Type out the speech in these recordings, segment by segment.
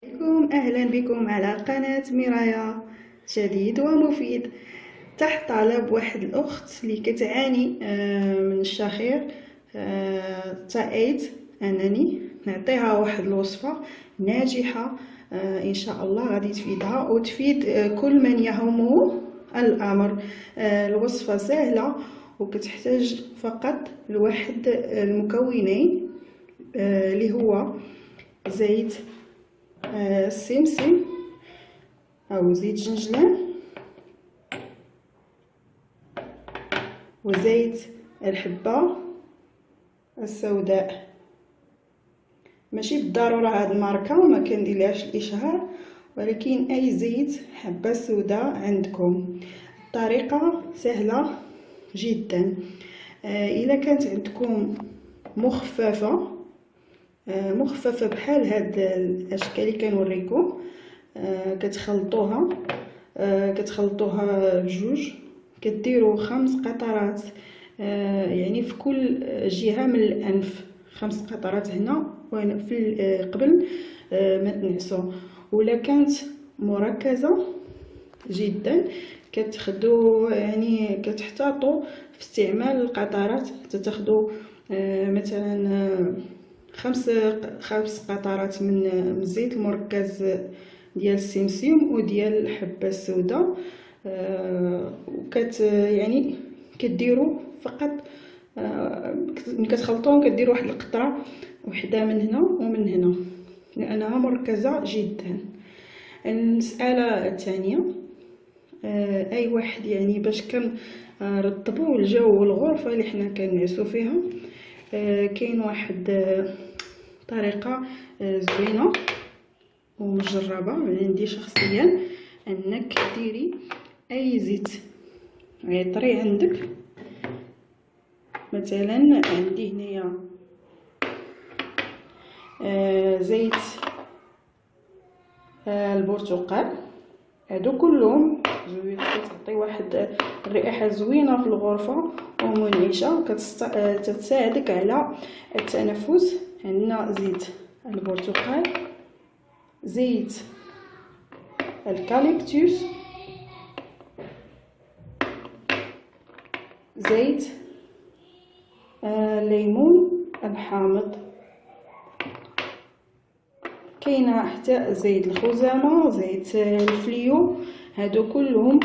عليكم، أهلا بكم على قناة مرايا جديد ومفيد. تحت طلب واحد الأخت اللي كتعاني من الشخير. تأيت أنني نعطيها واحد الوصفة ناجحة. إن شاء الله غادي تفيدها وتفيد كل من يهمه الأمر. الوصفة سهلة وكتحتاج فقط لواحد المكونين، اللي هو زيت السمسم أو زيت جنجلان وزيت الحبة السوداء. ماشي بالضرورة هاد الماركة ما كنديرلهاش الإشهار، ولكن أي زيت حبة سوداء عندكم. الطريقة سهلة جدا. إذا كانت عندكم مخففة بحال هاد الاشكال اللي كنوريكم، كتخلطوها بجوج، كديروا 5 قطرات، يعني في كل جهة من الانف 5 قطرات هنا وهنا في قبل ما تنعسوا. ولا كانت مركزة جدا كتاخدوا، يعني كتحتاطوا في استعمال القطرات، تاخدوا مثلا 5 قطرات من الزيت المركز ديال السمسم وديال الحبة السوداء. يعني كديروا فقط، ملي كتخلطوهم كديروا واحد القطره وحده من هنا ومن هنا لانها مركزه جدا. المساله الثانيه، اي واحد يعني باش كنرطبوا الجو والغرفه اللي حنا كنعسوا فيها، كاين واحد طريقه زوينه ومجربه عندي شخصيا، انك ديري اي زيت عطري عندك. مثلا عندي هنايا زيت البرتقال. هادو كلهم زوين، كتعطي واحد الرائحه زوينه في الغرفه ومنعشه، كتساعدك على التنفس. عندنا زيت البرتقال، زيت الكاليبتوس، زيت الليمون الحامض، كاينه حتى زيت الخزامه، زيت الفليو. هادو كلهم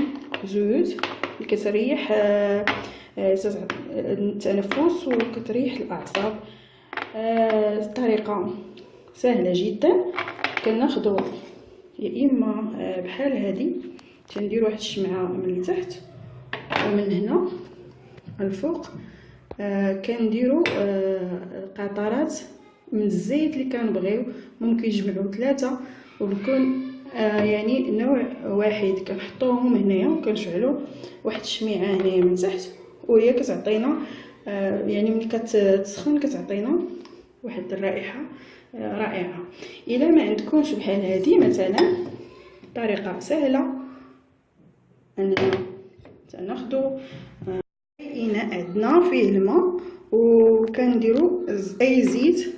زيوت اللي كتريح التنفس وكتريح الاعصاب. الطريقه سهله جدا. كناخذوا يا اما بحال هذه، كنديروا واحد الشمعه من التحت ومن هنا الفوق، كنديروا قطرات من الزيت اللي كنبغيو. ممكن يجمعوا 3 ويكون يعني نوع واحد. كنحطوهم هنايا وكنشعلوا واحد الشميعه هنايا من تحت، وهي كتعطينا يعني ملي كتسخن كتعطينا واحد الرائحه رائعه. الا ما عندكمش بحال هذه مثلا، طريقه سهله اننا ناخذوا اناء عندنا فيه الماء وكنديروا اي زيت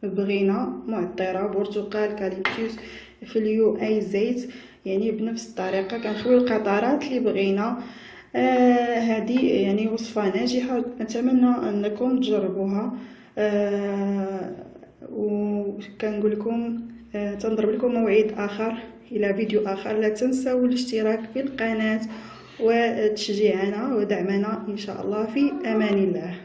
بغينا، معطره، برتقال، كاليبتوس، فليو، اي زيت، يعني بنفس الطريقه كنخويو القطرات اللي بغينا. هذه يعني وصفه ناجحه، اتمنى انكم تجربوها. وكنقول لكم تنضرب لكم موعد اخر الى فيديو اخر. لا تنسوا الاشتراك في القناه وتشجيعنا ودعمنا ان شاء الله. في امان الله.